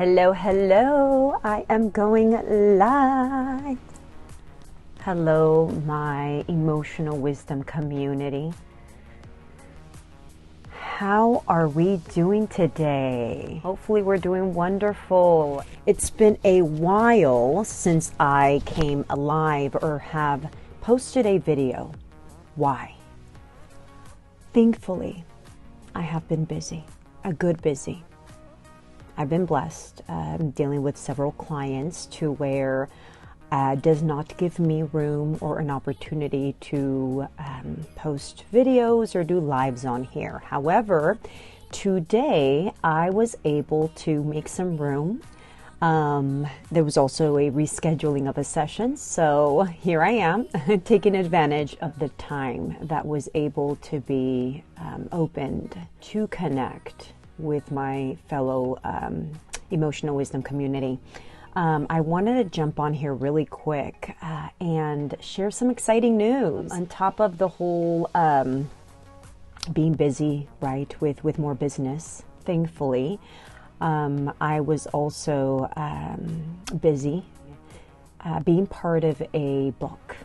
Hello, hello. I am going live. Hello, my emotional wisdom community. How are we doing today? Hopefully we're doing wonderful. It's been a while since I came alive or have posted a video. Why? Thankfully, I have been busy, a good busy. I've been blessed dealing with several clients to where does not give me room or an opportunity to post videos or do lives on here. However, today I was able to make some room. There was also a rescheduling of a session, so here I am taking advantage of the time that was able to be opened to connect with my fellow emotional wisdom community. I wanted to jump on here really quick and share some exciting news. On top of the whole being busy, right, with more business, thankfully, I was also busy being part of a book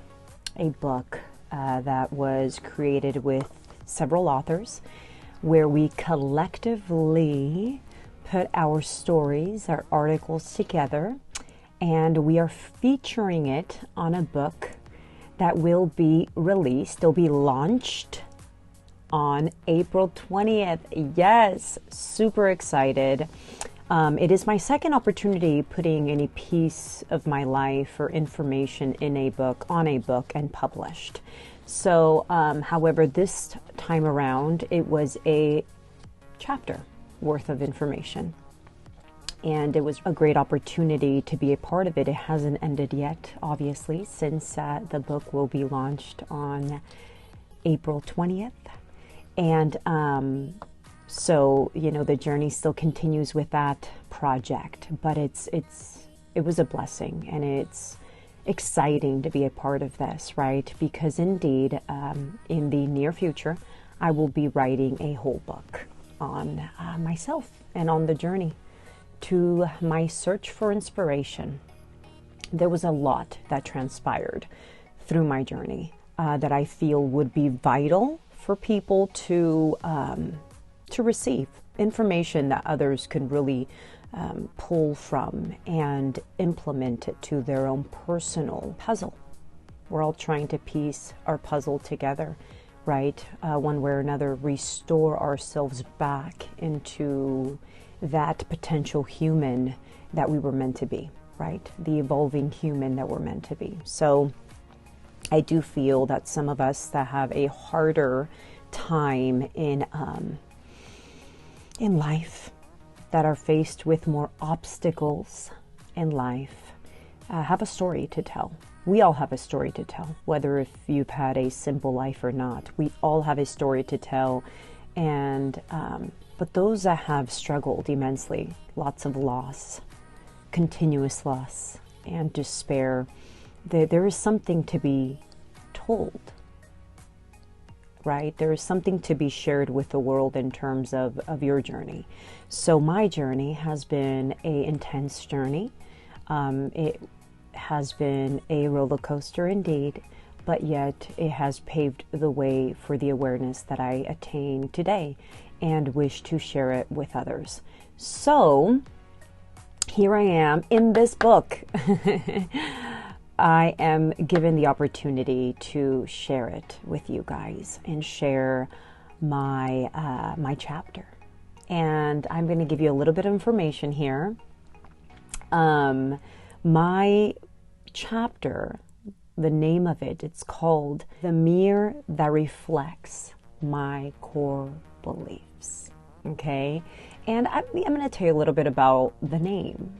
that was created with several authors, where we collectively put our stories, our articles together, and we are featuring it on a book that will be released. It'll be launched on April 20th. Yes, super excited. It is my second opportunity putting any piece of my life or information in a book, on a book, and published. So, however, this time around, it was a chapter worth of information. And it was a great opportunity to be a part of it. It hasn't ended yet, obviously, since the book will be launched on April 20th. And so, you know, the journey still continues with that project. But it was a blessing, and it's exciting to be a part of this, right? Because indeed, in the near future, I will be writing a whole book on myself and on the journey to my search for inspiration. There was a lot that transpired through my journey that I feel would be vital for people to receive information that others can really pull from and implement it to their own personal puzzle. We're all trying to piece our puzzle together, right? One way or another, restore ourselves back into that potential human that we were meant to be, right? The evolving human that we're meant to be. So I do feel that some of us that have a harder time in life, that are faced with more obstacles in life, have a story to tell. We all have a story to tell, whether if you've had a simple life or not. We all have a story to tell, and but those that have struggled immensely, lots of loss, continuous loss, and despair, there is something to be told, right? There is something to be shared with the world in terms of your journey. So my journey has been an intense journey. It has been a roller coaster indeed, but yet it has paved the way for the awareness that I attain today and wish to share it with others. So here I am in this book. I am given the opportunity to share it with you guys and share my my chapter. And I'm going to give you a little bit of information here. My chapter, the name of it, it's called The Mirror That Reflects My Core Beliefs. Okay? And I'm going to tell you a little bit about the name.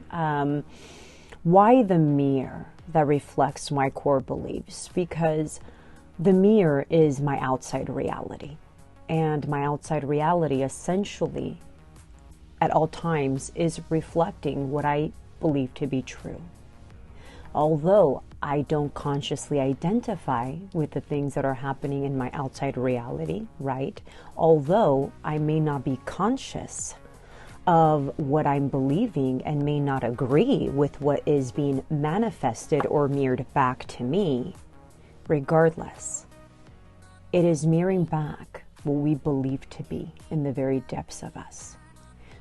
Why the mirror that reflects my core beliefs? Because the mirror is my outside reality. And my outside reality essentially at all times is reflecting what I believe to be true. Although I don't consciously identify with the things that are happening in my outside reality, right? Although I may not be conscious of what I'm believing and may not agree with what is being manifested or mirrored back to me. Regardless, it is mirroring back what we believe to be in the very depths of us.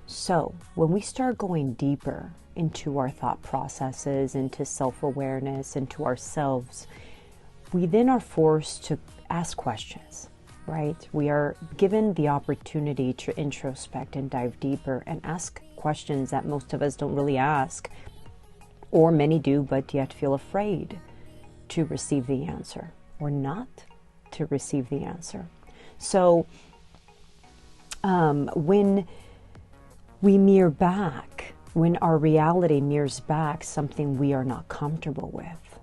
So when we start going deeper into our thought processes, into self-awareness, into ourselves, we then are forced to ask questions, right? We are given the opportunity to introspect and dive deeper and ask questions that most of us don't really ask, or many do, but yet feel afraid to receive the answer or not to receive the answer. So when we mirror back, when our reality mirrors back something we are not comfortable with,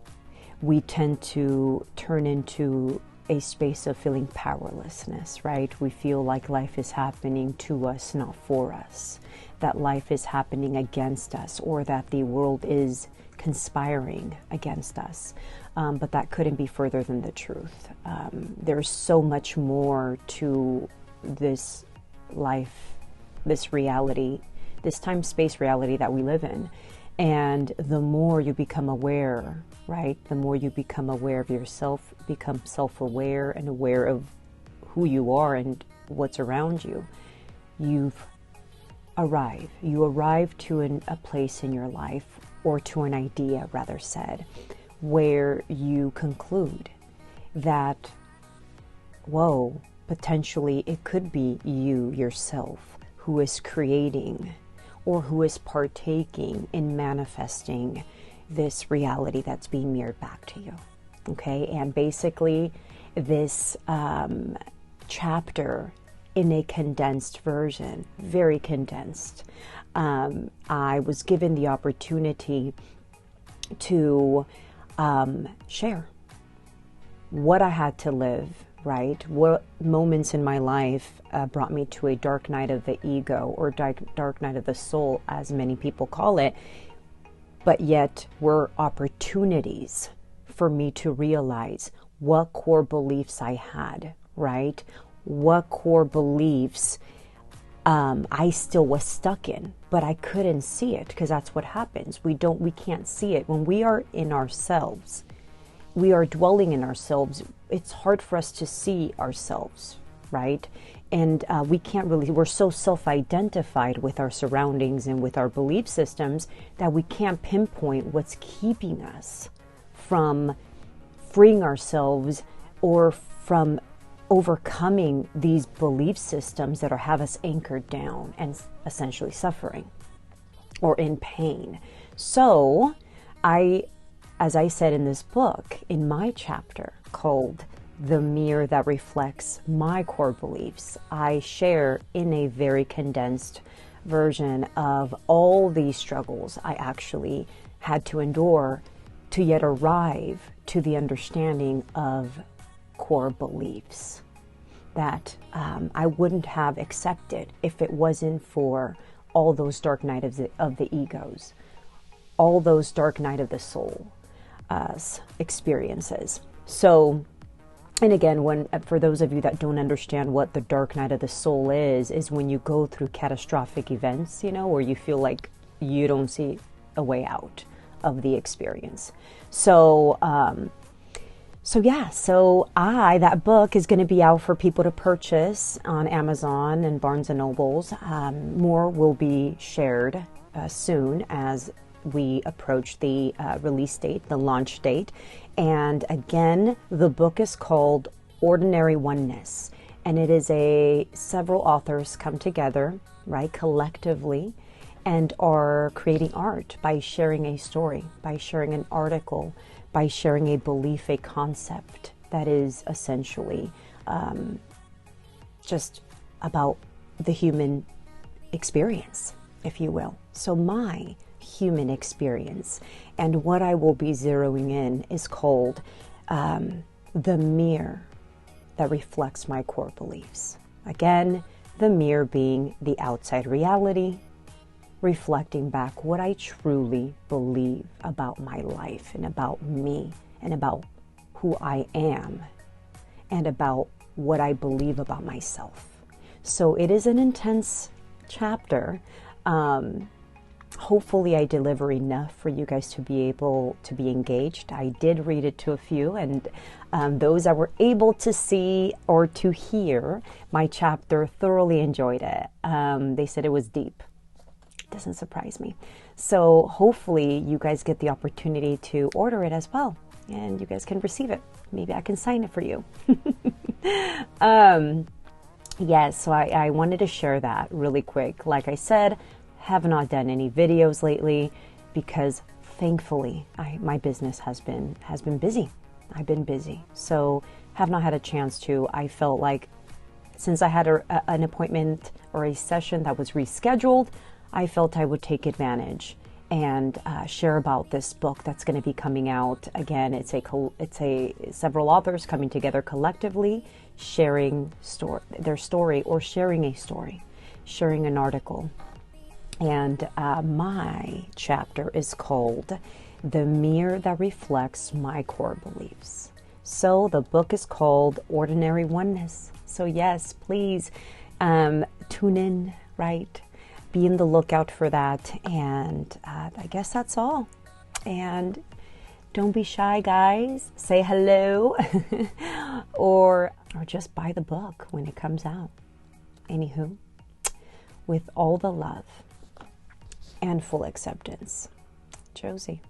we tend to turn into a space of feeling powerlessness, right? We feel like life is happening to us, not for us, that life is happening against us, or that the world is conspiring against us. But that couldn't be further than the truth. There's so much more to this life, this reality, this time-space reality that we live in. And the more you become aware, right? The more you become aware of yourself, become self-aware and aware of who you are and what's around you, you've arrived. You arrive to a place in your life, or to an idea, rather said, where you conclude that, whoa, potentially it could be you yourself who is creating or who is partaking in manifesting this reality that's being mirrored back to you. Okay, and basically this chapter in a condensed version, very condensed, I was given the opportunity to share what I had to live, right? What moments in my life brought me to a dark night of the ego, or dark night of the soul, as many people call it, but yet were opportunities for me to realize what core beliefs I had, right? What core beliefs I still was stuck in, but I couldn't see it, because that's what happens. We can't see it. When we are in ourselves, we are dwelling in ourselves, it's hard for us to see ourselves, right? And we can't really, we're so self-identified with our surroundings and with our belief systems that we can't pinpoint what's keeping us from freeing ourselves, or from overcoming these belief systems that have us anchored down and essentially suffering or in pain. So as I said in this book, in my chapter called The Mirror That Reflects My Core Beliefs, I share in a very condensed version of all these struggles I actually had to endure to yet arrive to the understanding of core beliefs that I wouldn't have accepted if it wasn't for all those dark nights of the egos, all those dark night of the soul experiences. So, and again, for those of you that don't understand what the dark night of the soul is when you go through catastrophic events, where you feel like you don't see a way out of the experience. So, that book is going to be out for people to purchase on Amazon and Barnes & Nobles. More will be shared soon as we approach the release date, the launch date. And again, the book is called Ordinary Oneness. And it is several authors come together, right, collectively, and are creating art by sharing a story, by sharing an article, by sharing a belief, a concept that is essentially just about the human experience, if you will. So my human experience, and what I will be zeroing in is called The Mirror That Reflects My Core Beliefs. Again, the mirror being the outside reality, reflecting back what I truly believe about my life and about me and about who I am and about what I believe about myself. So it is an intense chapter. Hopefully I deliver enough for you guys to be able to be engaged. I did read it to a few, and those that were able to see or to hear my chapter thoroughly enjoyed it. They said it was deep. Doesn't surprise me. So hopefully you guys get the opportunity to order it as well, and you guys can receive it. Maybe I can sign it for you. Yes, so I wanted to share that really quick. Like I said, have not done any videos lately because thankfully my business has been busy. I've been busy, so have not had a chance to. I felt like since I had an appointment or a session that was rescheduled, I felt I would take advantage and share about this book that's going to be coming out. Again, it's a several authors coming together collectively, sharing their story or sharing a story, sharing an article. And my chapter is called The Mirror That Reflects My Core Beliefs. So the book is called Ordinary Oneness. So yes, please tune in, right? Be in the lookout for that. And I guess that's all. And don't be shy, guys. Say hello or just buy the book when it comes out. Anywho, with all the love and full acceptance, Josie.